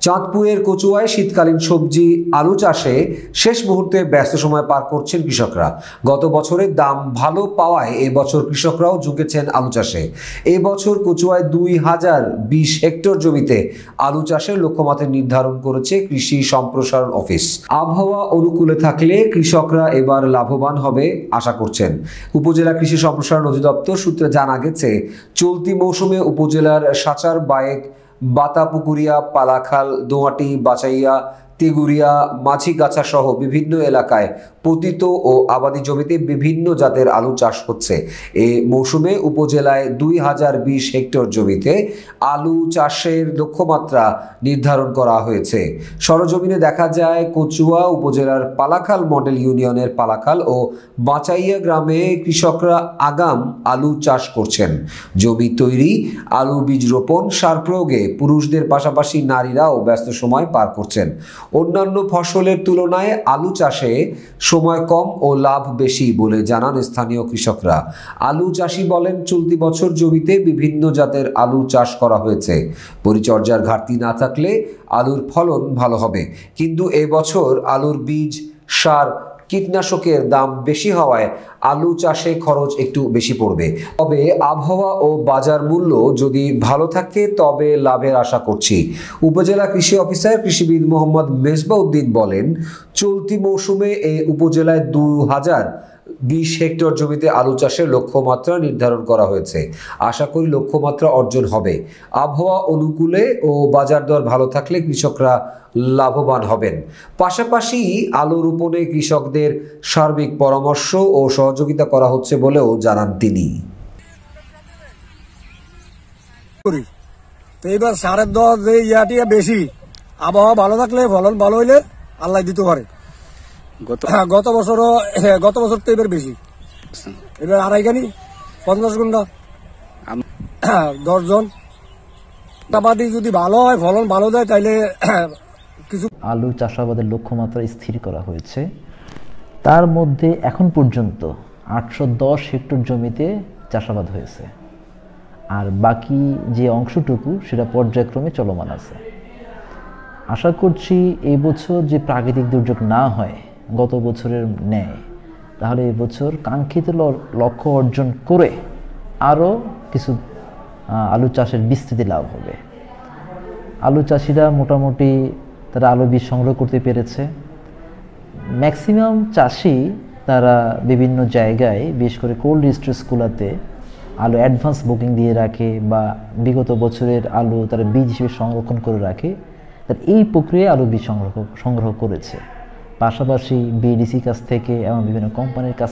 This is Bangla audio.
চাঁদপুরের কচুয়ায় শীতকালীন সবজি আলু চাষে শেষ মুহূর্তে ব্যস্ত সময় পার করছেন কৃষকরা। গত বছরের দাম ভালো পাওয়ায় এবছর কৃষকরাও ঝুঁকেছেন আলু চাষে। এবছর কচুয়ায় 2020 হেক্টর জমিতে আলু চাষের লক্ষ্যমাত্রা নির্ধারণ করেছে কৃষি সম্প্রসারণ অফিস। আবহাওয়া অনুকূলে থাকলে কৃষকরা এবার লাভবান হবে আশা করছেন। উপজেলা কৃষি সম্প্রসারণ অধিদপ্তর সূত্রে জানা গেছে, চলতি মৌসুমে উপজেলার সাচার, বায়েক, বাতাপুকুরিয়া, পালাখাল, দোহাটি, বাচাইয়া, তেগুরিয়া, মাঝিগাছা সহ বিভিন্ন এলাকায় পতিত ও আবাদি জমিতে বিভিন্ন জাতের আলু চাষ হচ্ছে। এই মৌসুমে উপজেলায় 2020 হেক্টর জমিতে আলু চাষের লক্ষ্যমাত্রা নির্ধারণ করা হয়েছে। সরজমিনে দেখা যায়, কচুয়া উপজেলার পালাখাল মডেল ইউনিয়নের পালাখাল ও বাচাইয়া গ্রামে কৃষকরা আগাম আলু চাষ করছেন। জমি তৈরি, আলু বীজ রোপণ, সার প্রয়োগে পুরুষদের পাশাপাশি নারীরাও ব্যস্ত সময় পার করছেন। অন্যান্য ফসলের তুলনায় আলু চাষে সময় কম ও লাভ বেশি বলে জানান স্থানীয় কৃষকরা। আলু চাষি বলেন, চলতি বছর জমিতে বিভিন্ন জাতের আলু চাষ করা হয়েছে। পরিচর্যার ঘাটতি না থাকলে আলুর ফলন ভালো হবে, কিন্তু এবছর আলুর বীজ, সার, কীটনাশকের দাম বেশি হওয়ায় আলু চাষে খরচ একটু বেশি পড়বে। তবে আবহাওয়া ও বাজার মূল্য যদি ভালো থাকে তবে লাভের আশা করছি। উপজেলা কৃষি অফিসার কৃষিবিদ মোহাম্মদ মেজবাউদ্দিন বলেন, চলতি মৌসুমে এই উপজেলায় 2020 হেক্টর জমিতে আলু চাষের লক্ষ্যমাত্রা নির্ধারণ করা হয়েছে। আশা করি লক্ষ্যমাত্রা অর্জন হবে। আবহাওয়া অনুকূলে ও বাজার দর ভালো থাকলে কৃষকরা লাভবান হবেন। পাশাপাশি আলু রোপণে কৃষকদের সার্বিক পরামর্শ ও সহযোগিতা করা হচ্ছে বলেও জানান তিনি। এইবার সারের দর যে ইয়াটিয়া বেশি, আবহাওয়া ভালো থাকলে ফলন ভালো হইলে আল্লাহ দিতে পারে। গত বছর তো এবার বেশি, এবার আড়াইখানি 50 গুণা 10 জন টাবাদি যদি ভালো হয়, ফলন ভালো দেয়, তাইলে কিছু। আলু চাষাবাদের লক্ষ্যমাত্রা স্থির করা হয়েছে। তার মধ্যে এখন পর্যন্ত 810 হেক্টর জমিতে চাষাবাদ হয়েছে, আর বাকি যে অংশটুকু সেটা পর্যায়ক্রমে চলমান আছে। আশা করছি এই বছর যে প্রাকৃতিক দুর্যোগ না হয় গত বছরের ন্যায়, তাহলে এবছর কাঙ্ক্ষিত লক্ষ্য অর্জন করে আরও কিছু আলু চাষের বিস্তৃতি লাভ হবে। আলু চাষিরা মোটামুটি তারা আলু বীজ সংগ্রহ করতে পেরেছে। ম্যাক্সিমাম চাষি তারা বিভিন্ন জায়গায়, বিশেষ করে কোল্ড স্টোরেজগুলোতে আলু অ্যাডভান্স বুকিং দিয়ে রাখে বা বিগত বছরের আলু তারা বীজ হিসেবে সংরক্ষণ করে রাখে। তার এই প্রক্রিয়ায় আলু বীজ সংগ্রহ করেছে। পাশাপাশি বিডিসি কাছ থেকে এবং বিভিন্ন কোম্পানির কাছ